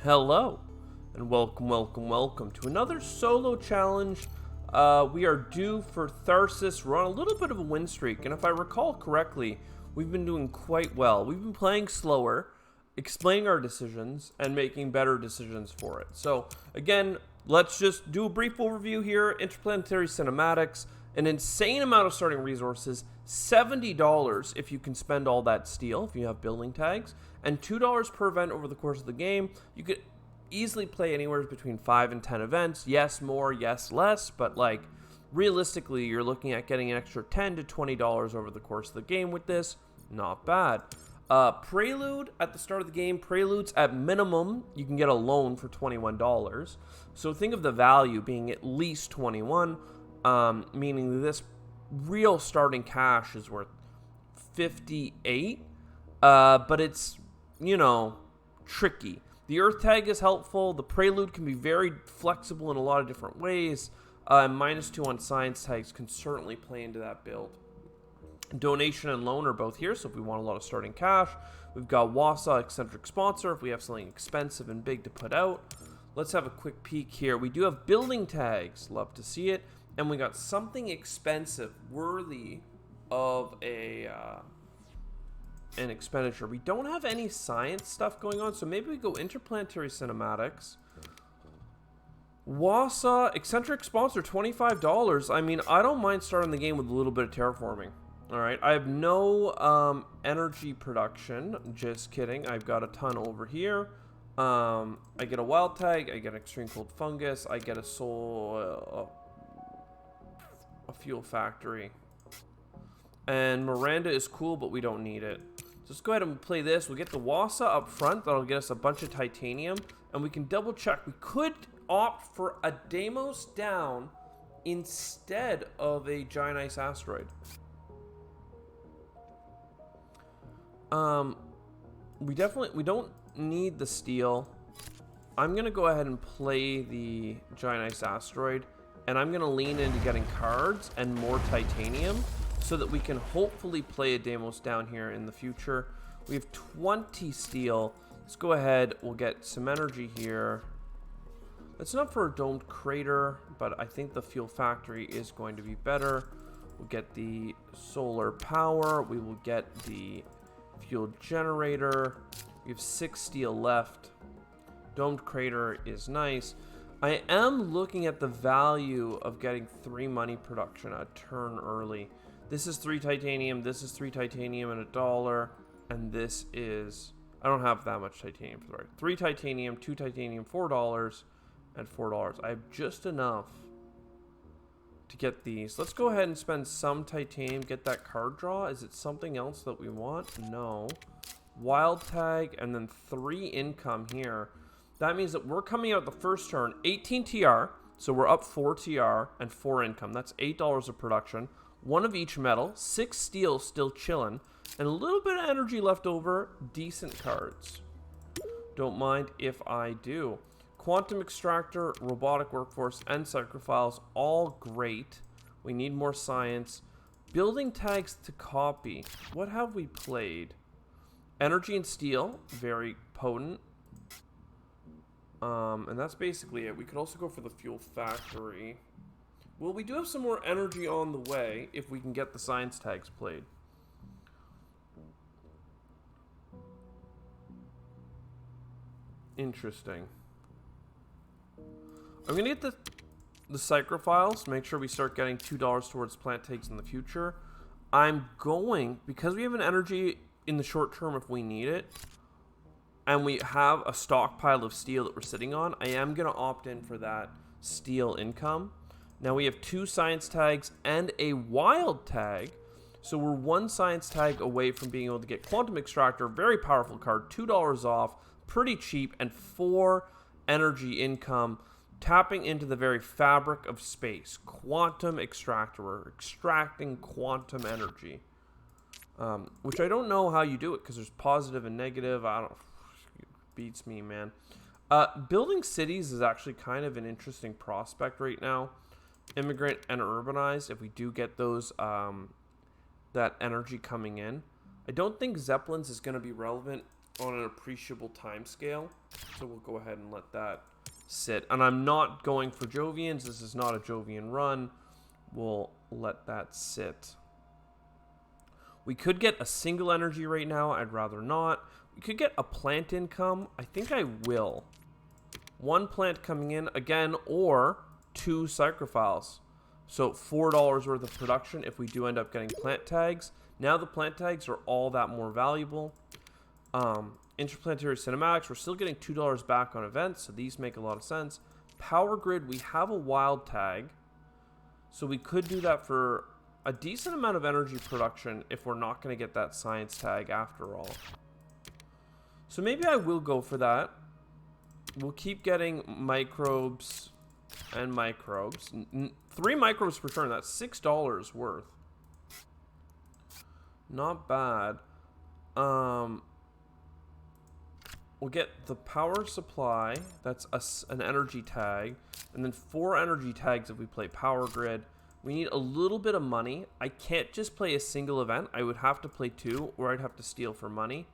Hello, and welcome to another solo challenge. We are due for Tharsis. We're on a little bit of a win streak, and if I recall correctly, we've been doing quite well. We've been playing slower, explaining our decisions, and making better decisions for it. So, again, let's just do a brief overview here. Interplanetary cinematics, an insane amount of starting resources, $70 if you can spend all that steel, if you have building tags, and $2 per event over the course of the game. You could easily play anywhere between 5 and 10 events. Yes, more, yes, less, but like realistically, you're looking at getting an extra $10 to $20 over the course of the game with this. Not bad. Prelude at the start of the game. Preludes at minimum, you can get a loan for $21. So think of the value being at least 21, meaning this real starting cash is worth 58. But it's, tricky. The Earth tag is helpful. The Prelude can be very flexible in a lot of different ways. -2 on science tags can certainly play into that build. Donation and loan are both here, so if we want a lot of starting cash. We've got Wasa, eccentric sponsor, if we have something expensive and big to put out. Let's have a quick peek here. We do have building tags, love to see it. And we got something expensive, worthy of an expenditure. We don't have any science stuff going on, so maybe we go Interplanetary cinematics. Wasa, eccentric sponsor, $25. I mean, I don't mind starting the game with a little bit of terraforming. Alright, I have no energy production. Just kidding. I've got a ton over here. I get a wild tag. I get an extreme cold fungus. I get a fuel factory. And Miranda is cool, but we don't need it. So let's go ahead and play this. We'll get the Wasa up front. That'll get us a bunch of titanium. And we can double check. We could opt for a Deimos down instead of a giant ice asteroid. We don't need the steel. I'm going to go ahead and play the giant ice asteroid. And I'm going to lean into getting cards and more titanium so that we can hopefully play a Deimos down here in the future. We have 20 steel. Let's go ahead. We'll get some energy here. It's not for a domed crater, but I think the fuel factory is going to be better. We'll get the solar power. We will get the fuel generator. We have 6 steel left. Domed crater is nice. I am looking at the value of getting 3 money production a turn early. This is 3 titanium, this is 3 titanium and $1, and this is... I don't have that much titanium, sorry. 3 titanium, 2 titanium, $4, and $4. I have just enough to get these. Let's go ahead and spend some titanium, get that card draw. Is it something else that we want? No. Wild tag, and then 3 income here. That means that we're coming out the first turn, 18 TR, so we're up 4 TR and 4 income. That's $8 of production. 1 of each metal, 6 steel still chilling, and a little bit of energy left over. Decent cards. Don't mind if I do. Quantum extractor, robotic workforce, and psychrophiles, all great. We need more science. Building tags to copy. What have we played? Energy and steel, very potent. And that's basically it. We could also go for the fuel factory. Well, we do have some more energy on the way if we can get the science tags played. Interesting. I'm going to get the psychrophiles. Make sure we start getting $2 towards plant tags in the future. I'm going, because we have an energy in the short term if we need it, and we have a stockpile of steel that we're sitting on, I am going to opt in for that steel income. Now we have 2 science tags and a wild tag. So we're 1 science tag away from being able to get quantum extractor, very powerful card, $2 off, pretty cheap, and 4 energy income, tapping into the very fabric of space. Quantum extractor, we're extracting quantum energy. Which I don't know how you do it, because there's positive and negative. Beats me, man. Building cities is actually kind of an interesting prospect right now. Immigrant and urbanized, if we do get those that energy coming in. I don't think Zeppelins is going to be relevant on an appreciable time scale. So we'll go ahead and let that sit. And I'm not going for Jovians. This is not a Jovian run. We'll let that sit. We could get a single energy right now. I'd rather not. We could get a plant income. I think I will. One plant coming in again, or 2 psychrophiles. So $4 worth of production if we do end up getting plant tags. Now the plant tags are all that more valuable. Interplanetary cinematics, we're still getting $2 back on events, so these make a lot of sense. Power grid, we have a wild tag, so we could do that for a decent amount of energy production if we're not going to get that science tag after all. So maybe I will go for that. We'll keep getting microbes and microbes. 3 microbes per turn, that's $6 worth. Not bad. We'll get the power supply. That's an energy tag. And then 4 energy tags if we play power grid. We need a little bit of money. I can't just play a single event. I would have to play 2, or I'd have to steal for money.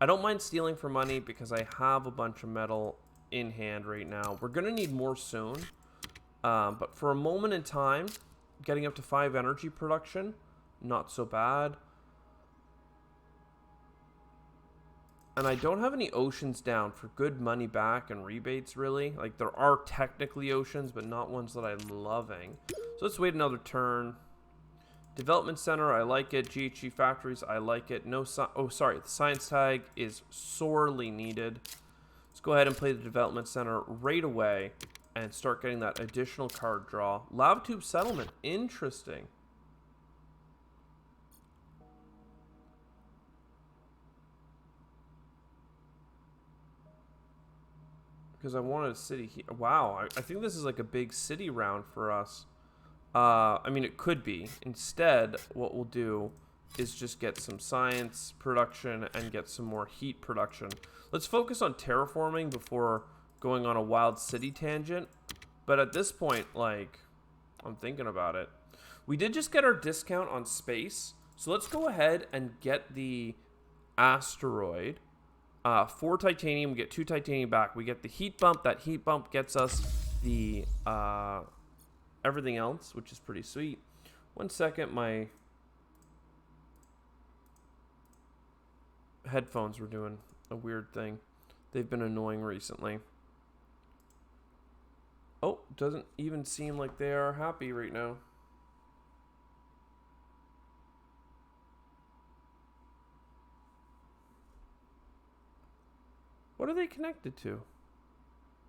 I don't mind stealing for money because I have a bunch of metal in hand right now. We're going to need more soon. But for a moment in time, getting up to 5 energy production, not so bad. And I don't have any oceans down for good money back and rebates, really. Like, there are technically oceans, but not ones that I'm loving. So let's wait another turn. Development Center, I like it. GHG Factories, I like it. No, oh, sorry. The Science Tag is sorely needed. Let's go ahead and play the Development Center right away and start getting that additional card draw. Lava Tube Settlement, interesting. Because I wanted a city here. Wow, I think this is like a big city round for us. I mean, it could be. Instead, what we'll do is just get some science production and get some more heat production. Let's focus on terraforming before going on a wild city tangent. But at this point, like, I'm thinking about it. We did just get our discount on space. So let's go ahead and get the asteroid. 4 titanium, we get 2 titanium back. We get the heat bump. That heat bump gets us the everything else, which is pretty sweet. 1 second, my headphones were doing a weird thing. They've been annoying recently. Oh, doesn't even seem like they are happy right now. What are they connected to?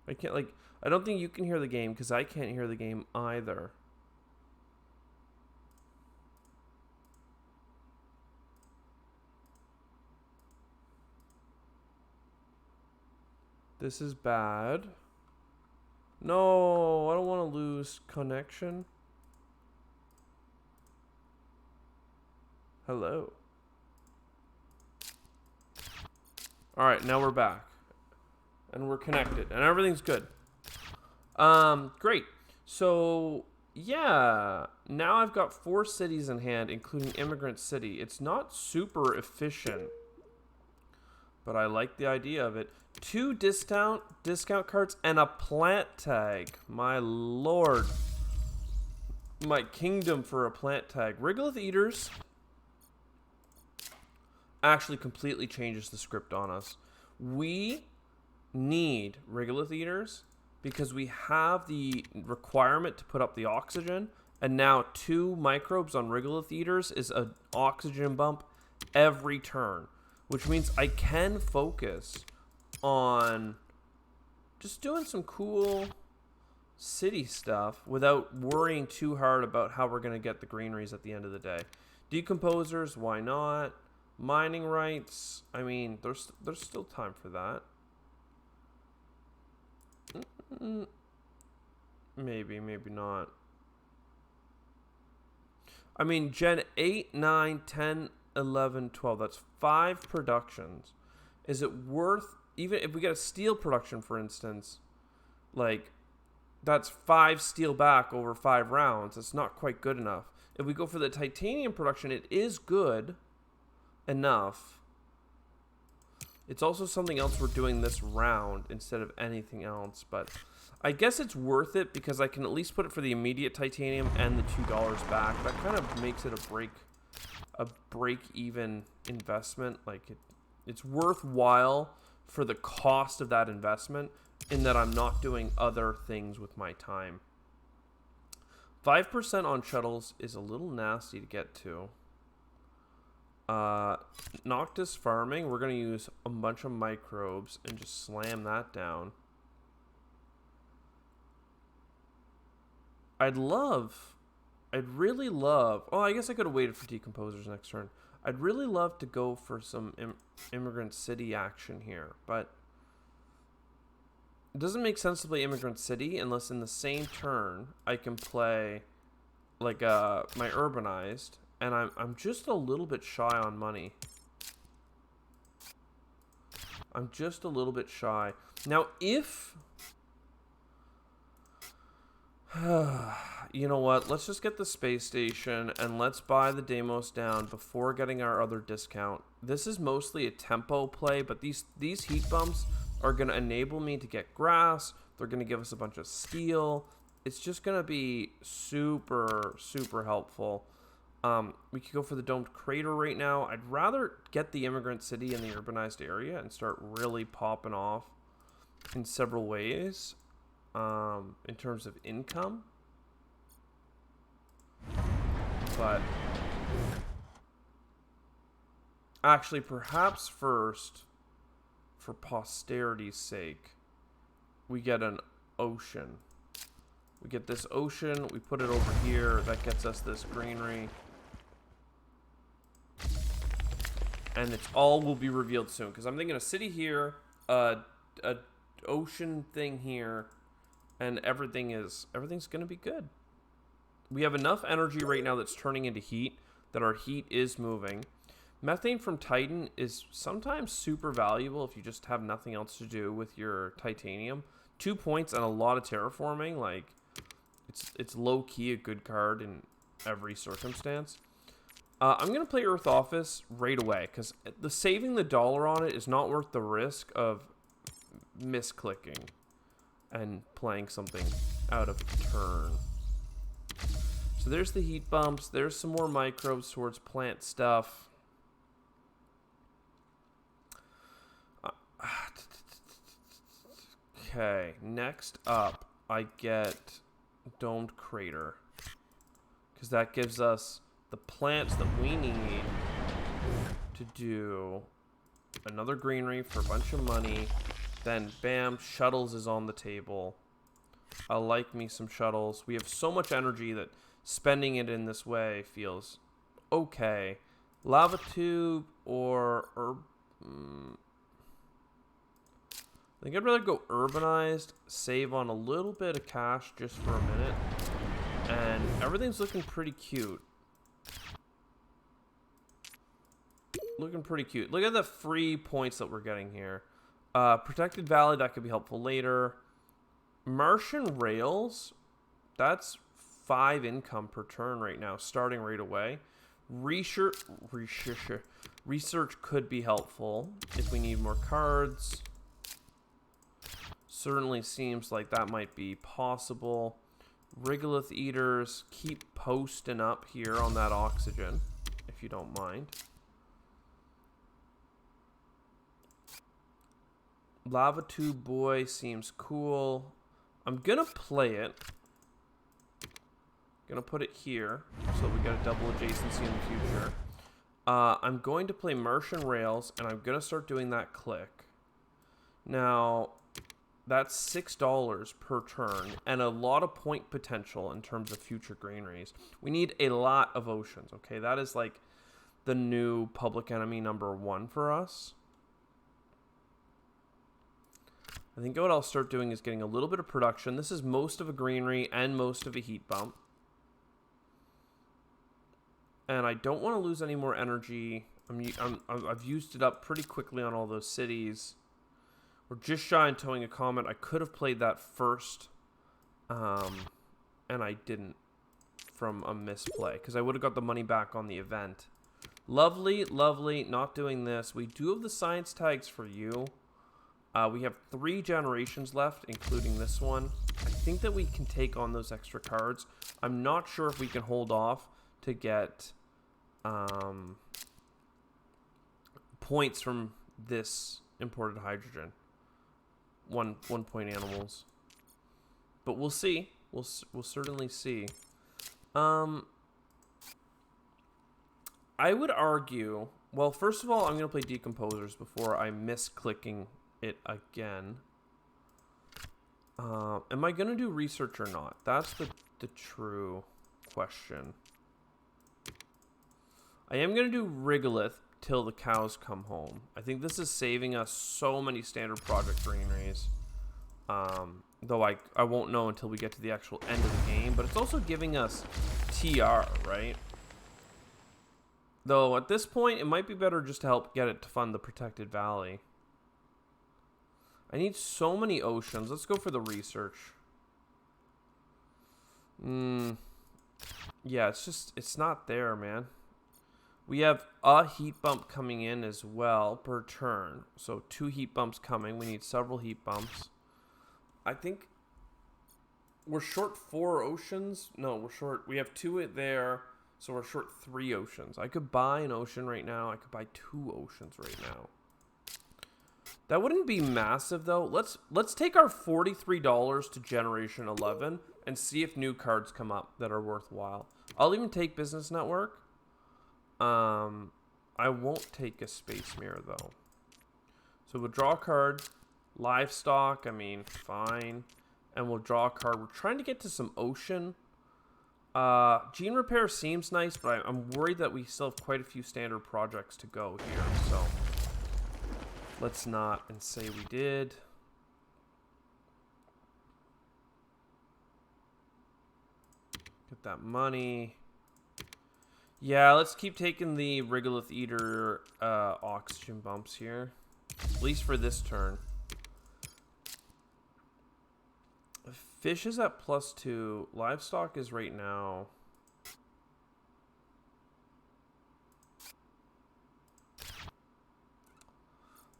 I can't, like, I don't think you can hear the game because I can't hear the game either. This is bad. No, I don't want to lose connection. Hello. All right, now we're back. And we're connected, and everything's good. Great. So, yeah, now I've got 4 cities in hand, including Immigrant City. It's not super efficient, but I like the idea of it. 2 discount cards and a plant tag. My lord. My kingdom for a plant tag. Regolith Eaters actually completely changes the script on us. We need Regolith Eaters because we have the requirement to put up the oxygen, and now 2 microbes on Regolith Eaters is an oxygen bump every turn, which means I can focus on just doing some cool city stuff without worrying too hard about how we're going to get the greeneries at the end of the day. Decomposers, why not? Mining rights, I mean, there's still time for that. Maybe, maybe not. I mean, Gen 8, 9, 10, 11, 12. That's 5 productions. Is it worth, even if we get a steel production, for instance, like, that's 5 steel back over 5 rounds. It's not quite good enough. If we go for the titanium production, it is good enough. It's also something else we're doing this round instead of anything else, but I guess it's worth it because I can at least put it for the immediate titanium and the $2 back. That kind of makes it a break-even investment. Like it's worthwhile for the cost of that investment in that I'm not doing other things with my time. 5% on shuttles is a little nasty to get to. Noctis farming, we're going to use a bunch of microbes and just slam that down. I'd really love, oh, I guess I could have waited for decomposers next turn. I'd really love to go for some Immigrant City action here, but it doesn't make sense to play Immigrant City unless in the same turn I can play like my Urbanized, and I'm just a little bit shy on money. I'm just a little bit shy. Now, if you know what? Let's just get the space station and let's buy the Deimos down before getting our other discount. This is mostly a tempo play, but these heat bumps are going to enable me to get grass. They're going to give us a bunch of steel. It's just going to be super, super helpful. We could go for the domed crater right now. I'd rather get the Immigrant City in the urbanized area and start really popping off in several ways. In terms of income, but actually perhaps first, for posterity's sake, we get an ocean. We get this ocean, we put it over here, that gets us this greenery, and it's all will be revealed soon, because I'm thinking a city here, a ocean thing here, and everything's gonna be good. We have enough energy right now that's turning into heat, that our heat is moving. Methane from Titan is sometimes super valuable if you just have nothing else to do with your titanium. 2 points and a lot of terraforming, like it's low-key a good card in every circumstance. I'm gonna play Earth Office right away, because saving the dollar on it is not worth the risk of misclicking and playing something out of turn. So there's the heat bumps. There's some more microbes towards plant stuff. Okay, next up, I get domed crater, because that gives us the plants that we need to do another greenery for a bunch of money. Then, bam, shuttles is on the table. I like me some shuttles. We have so much energy that spending it in this way feels okay. Lava tube or I think I'd rather go urbanized, save on a little bit of cash just for a minute. And everything's looking pretty cute. Looking pretty cute. Look at the free points that we're getting here. Protected Valley, that could be helpful later. Martian Rails, that's 5 income per turn right now, starting right away. Research could be helpful if we need more cards. Certainly seems like that might be possible. Regolith Eaters, keep posting up here on that oxygen, if you don't mind. Lava Tube Boy seems cool. I'm gonna play it. Gonna put it here so we got a double adjacency in the future. I'm going to play Martian Rails, and I'm gonna start doing that click. Now, that's $6 per turn, and a lot of point potential in terms of future greeneries. We need a lot of oceans, okay? That is like the new public enemy #1 for us. I think what I'll start doing is getting a little bit of production. This is most of a greenery and most of a heat bump. And I don't want to lose any more energy. I've used it up pretty quickly on all those cities. We're just shy on towing a comet. I could have played that first, and I didn't from a misplay, because I would have got the money back on the event. Lovely, lovely. Not doing this. We do have the science tags for you. We have 3 generations left, including this one. I think that we can take on those extra cards. I'm not sure if we can hold off to get points from this imported hydrogen. One point animals. But we'll see. We'll certainly see. I would argue... Well, first of all, I'm going to play Decomposers before I miss clicking it again. Am I going to do research or not? That's the true question. I am going to do Regolith till the cows come home. I think this is saving us so many standard project greeneries. Though I won't know until we get to the actual end of the game. But it's also giving us TR, right? Though at this point, it might be better just to help get it to fund the Protected Valley. I need so many oceans. Let's go for the research. Yeah, it's not there, man. We have a heat bump coming in as well per turn. So 2 heat bumps coming. We need several heat bumps. I think we're short 4 oceans. No, we're short. We have 2 there. So we're short 3 oceans. I could buy an ocean right now. I could buy 2 oceans right now. That wouldn't be massive though. Let's take our $43 to Generation 11 and see if new cards come up that are worthwhile. I'll even take Business Network. I won't take a Space Mirror though. So we'll draw a card. Livestock, I mean, fine. And we'll draw a card. We're trying to get to some ocean. Gene Repair seems nice, but I'm worried that we still have quite a few standard projects to go here, so let's not and say we did. Get that money. Yeah, let's keep taking the Regolith Eater oxygen bumps here, at least for this turn. Fish is at +2. Livestock is right now.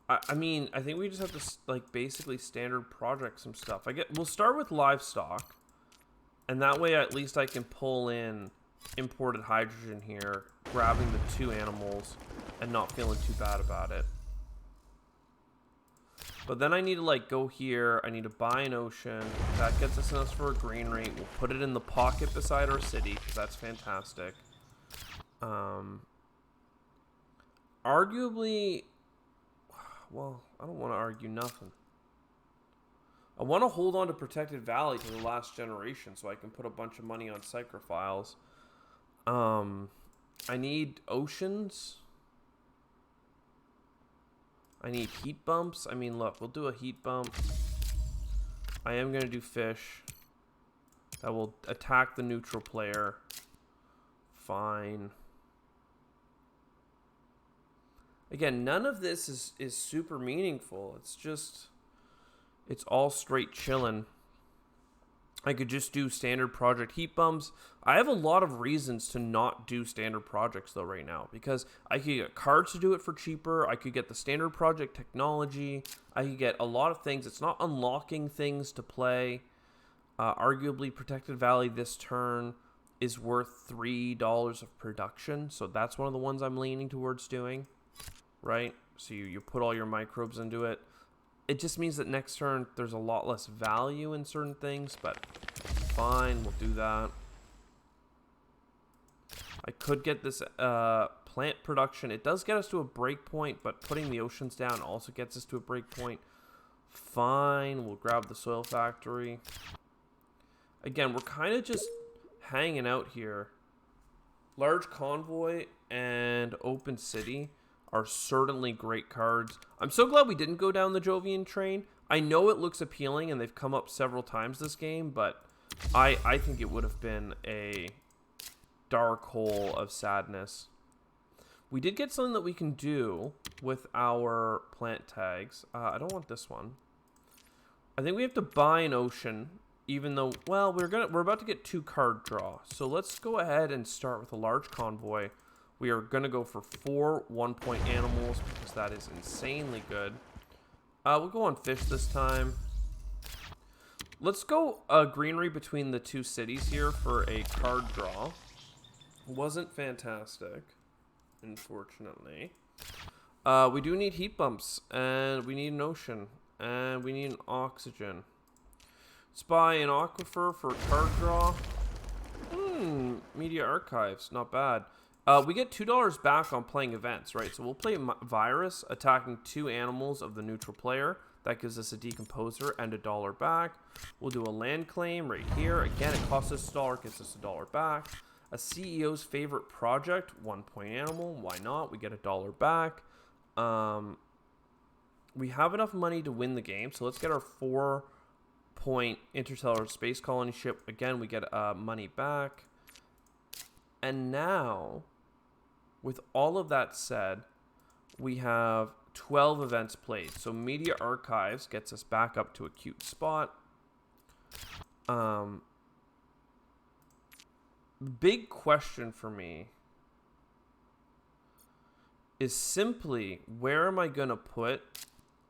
I mean, I think we just have to like basically standard project some stuff. We'll start with livestock, and that way at least I can pull in imported hydrogen here, grabbing the 2 animals, and not feeling too bad about it. But then I need to like go here. I need to buy an ocean. That gets us for a green rate. We'll put it in the pocket beside our city because that's fantastic. Arguably, well, I don't want to argue nothing. I want to hold on to Protected Valley to the last generation so I can put a bunch of money on Psychrophiles. I need oceans. I need heat bumps. I mean, look, we'll do a heat bump. I am going to do fish. That will attack the neutral player. Fine. Again, none of this is super meaningful. It's just, it's all straight chilling. I could just do standard project heat bumps. I have a lot of reasons to not do standard projects though right now, because I could get cards to do it for cheaper. I could get the standard project technology. I could get a lot of things. It's not unlocking things to play. Arguably, Protected Valley this turn is worth $3 of production. So that's one of the ones I'm leaning towards doing, right? So you put all your microbes into it. It just means that next turn there's a lot less value in certain things, but fine, we'll do that. I could get this plant production. It does get us to a break point, but putting the oceans down also gets us to a break point. Fine, we'll grab the soil factory. Again, we're kind of just hanging out here. Large Convoy and Open City are certainly great cards. I'm so glad we didn't go down the Jovian train. I know it looks appealing and they've come up several times this game, but I think it would have been a dark hole of sadness. We did get something that we can do with our plant tags. I don't want this one. I think we have to buy an ocean, even though, well, we're about to get 2 card draw. So let's go ahead and start with a Large Convoy. We are going to go for 4 1-point animals because that is insanely good. We'll go on fish this time. Let's go greenery between the two cities here for a card draw. Wasn't fantastic, unfortunately. We do need heat bumps, and we need an ocean, and we need an oxygen. Let's buy an aquifer for a card draw. Media archives, not bad. We get $2 back on playing events, right? So we'll play virus, attacking 2 animals of the neutral player. That gives us a decomposer and $1 back. We'll do a land claim right here. Again, it costs us $1, gets us $1 back. A CEO's favorite project, 1-point animal. Why not? We get $1 back. We have enough money to win the game, so let's get our 4-point interstellar space colony ship. Again, we get money back. And now, with all of that said, we have 12 events played. So media archives gets us back up to a cute spot. Big question for me is simply, where am I going to put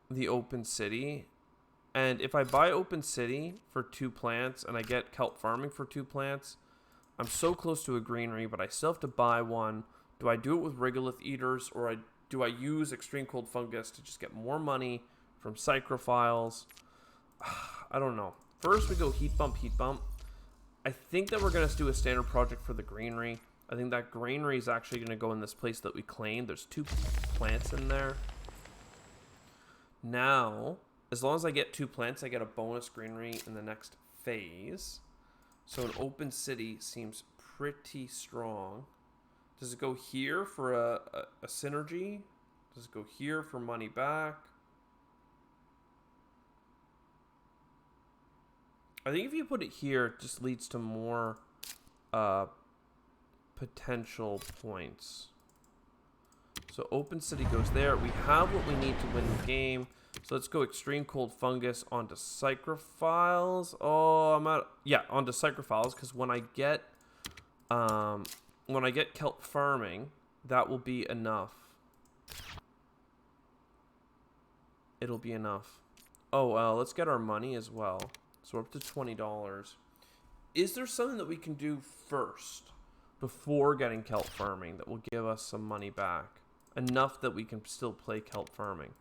the open city? And if I buy open city for 2 plants and I get kelp farming for 2 plants, I'm so close to a greenery, but I still have to buy one. Do I do it with regolith eaters, or do I use extreme cold fungus to just get more money from psychrophiles? I don't know. First, we go heat bump, heat bump. I think that we're going to do a standard project for the greenery. I think that greenery is actually going to go in this place that we claimed. There's 2 plants in there. Now, as long as I get 2 plants, I get a bonus greenery in the next phase. So an open city seems pretty strong. Does it go here for a synergy? Does it go here for money back? I think if you put it here, it just leads to more potential points. So open city goes there. We have what we need to win the game. So let's go extreme cold fungus onto psychrophiles. Oh, onto psychrophiles, because when I get kelp farming, that will be enough. It'll be enough. Oh well, let's get our money as well. So we're up to $20. Is there something that we can do first before getting kelp farming that will give us some money back? Enough that we can still play kelp farming.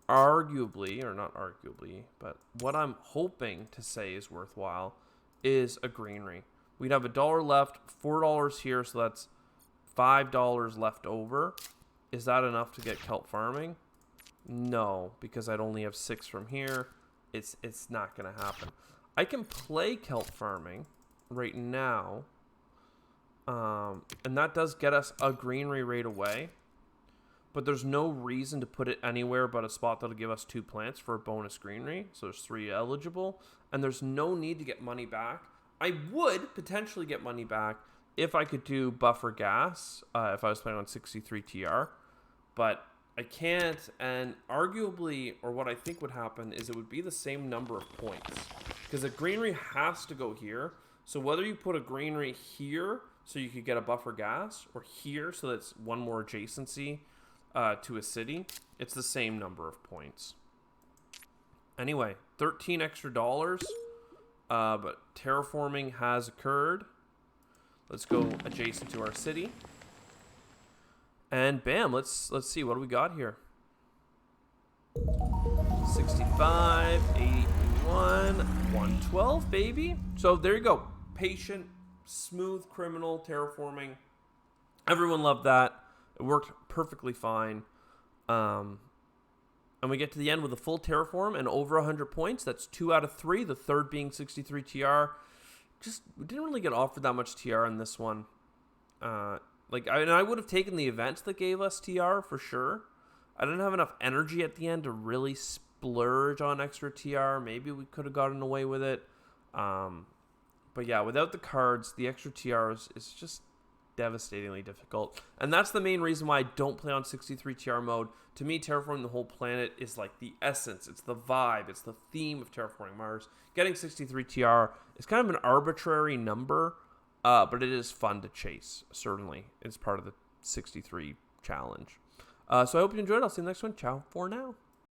Arguably, or not arguably, but what I'm hoping to say is worthwhile is a greenery. We'd have $1 left, $4 here, so that's $5 left over. Is that enough to get kelp farming? No, because I'd only have 6 from here. It's not going to happen. I can play kelp farming right now, and that does get us a greenery right away. But there's no reason to put it anywhere but a spot that'll give us 2 plants for a bonus greenery. So there's 3 eligible. And there's no need to get money back. I would potentially get money back if I could do buffer gas, if I was playing on 63 TR. But I can't, and arguably, or what I think would happen, is it would be the same number of points. Because a greenery has to go here. So whether you put a greenery here so you could get a buffer gas, or here so that's one more adjacency to a city, it's the same number of points. Anyway, 13 extra dollars, but terraforming has occurred. Let's go adjacent to our city, and bam, let's see, what do we got here? 65, 81, 112, baby. So there you go. Patient, smooth criminal terraforming. Everyone loved that. It worked perfectly fine. And we get to the end with a full terraform and over 100 points. That's 2 out of 3. The third being 63 TR. We didn't really get offered that much TR in this one. I would have taken the events that gave us TR for sure. I didn't have enough energy at the end to really splurge on extra TR. Maybe we could have gotten away with it. But yeah, without the cards, the extra TR is just devastatingly difficult. And that's the main reason why I don't play on 63 TR mode. To me, terraforming the whole planet is like the essence. It's the vibe. It's the theme of terraforming Mars. Getting 63 TR is kind of an arbitrary number. but it is fun to chase, certainly. It's part of the 63 challenge. So I hope you enjoyed. I'll see you in the next one. Ciao for now.